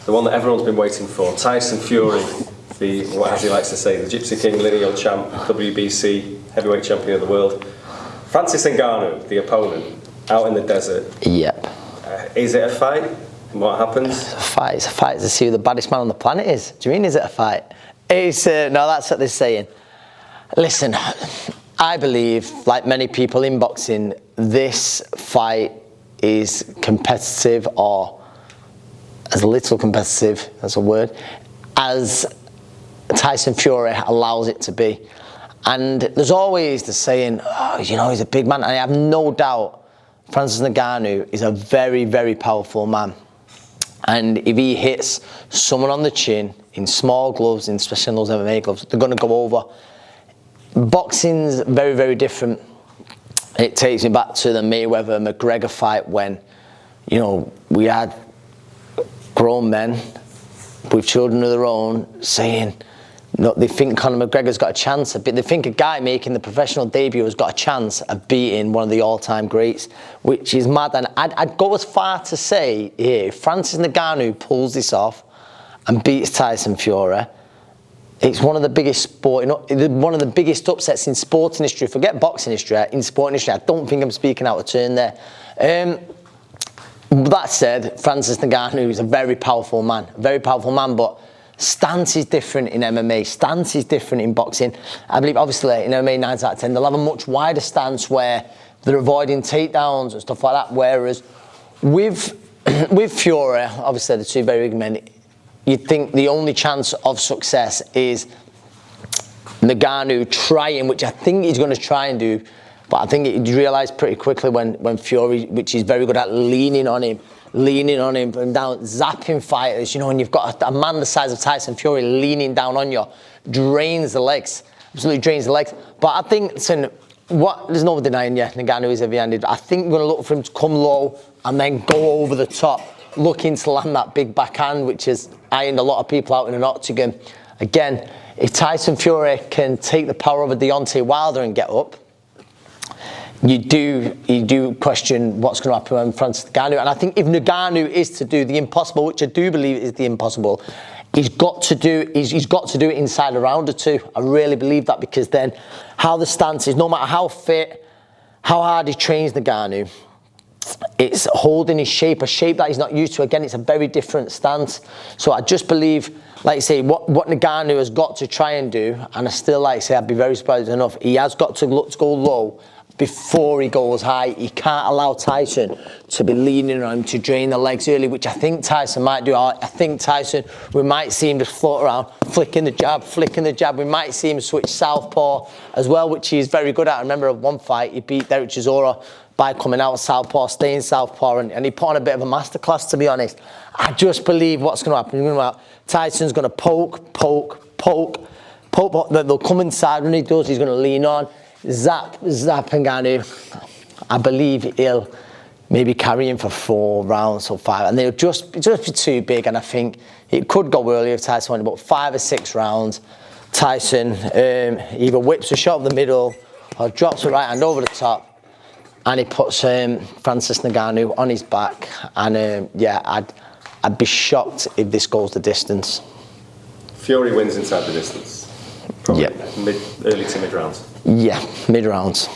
The one that everyone's been waiting for. Tyson Fury, as he likes to say, the Gypsy King, lineal champ, WBC, heavyweight champion of the world. Francis Ngannou, the opponent, out in the desert. Yep. Is it a fight? What happens? It's a fight. It's a fight to see who the baddest man on the planet is. Do you mean, is it a fight? It's, no, that's what they're saying. Listen, I believe, like many people in boxing, this fight is competitive, or as little competitive, that's a word, as Tyson Fury allows it to be. And there's always the saying, oh, you know, he's a big man. And I have no doubt Francis Ngannou is a very, very powerful man. And if he hits someone on the chin in small gloves, especially in those MMA gloves, they're going to go over. Boxing's very, very different. It takes me back to the Mayweather-McGregor fight when, you know, we had grown men with children of their own saying, no, they think Conor McGregor's got a chance, but they think a guy making the professional debut has got a chance of beating one of the all-time greats, which is mad. And I'd go as far to say, here, if Francis Ngannou pulls this off and beats Tyson Fury, it's one of the biggest one of the biggest upsets in sporting history. Forget boxing history, in sporting history. I don't think I'm speaking out of turn there. That said, Francis Ngannou is a very powerful man, but stance is different in MMA, stance is different in boxing. I believe, obviously, in MMA 9 out of 10, they'll have a much wider stance where they're avoiding takedowns and stuff like that, whereas with Fury, obviously the two very big men, you'd think the only chance of success is Ngannou trying, which I think he's going to try and do, but I think he realised pretty quickly when Fury, which he's very good at, leaning on him and down, zapping fighters, you know, and you've got a man the size of Tyson Fury leaning down on you, drains the legs, absolutely drains the legs. But I think, listen, there's no denying, Ngannou is heavy-handed. I think we're going to look for him to come low and then go over the top, looking to land that big backhand, which has ironed a lot of people out in an octagon. Again, if Tyson Fury can take the power over Deontay Wilder and get up, you do question what's going to happen when Francis Ngannou. And I think if Ngannou is to do the impossible, which I do believe is the impossible, he's got to do it inside a round or two. I really believe that, because then how the stance is, no matter how fit, how hard he trains Ngannou, it's holding his shape, a shape that he's not used to. Again, it's a very different stance. So I just believe, like you say, what Ngannou has got to try and do, and I still, like I say, I'd be very surprised enough, he has got to look to go low before he goes high. He can't allow Tyson to be leaning on him to drain the legs early, which I think Tyson might do. I think Tyson, we might see him just float around, flicking the jab. We might see him switch southpaw as well, which he's very good at. I remember one fight, he beat Derek Chisora by coming out southpaw, staying southpaw, and he put on a bit of a masterclass, to be honest. I just believe what's going to happen. Tyson's going to poke. They'll come inside. When he does, he's going to lean on. Zap Ngannou. I believe he'll maybe carry him for 4 rounds or 5, and they'll just be too big. And I think it could go earlier if Tyson went about 5 or 6 rounds. Tyson either whips a shot up the middle or drops a right hand over the top, and he puts Francis Ngannou on his back. And I'd be shocked if this goes the distance. Fury wins inside the distance. Probably. Yeah. Early to mid rounds. Yeah, mid rounds.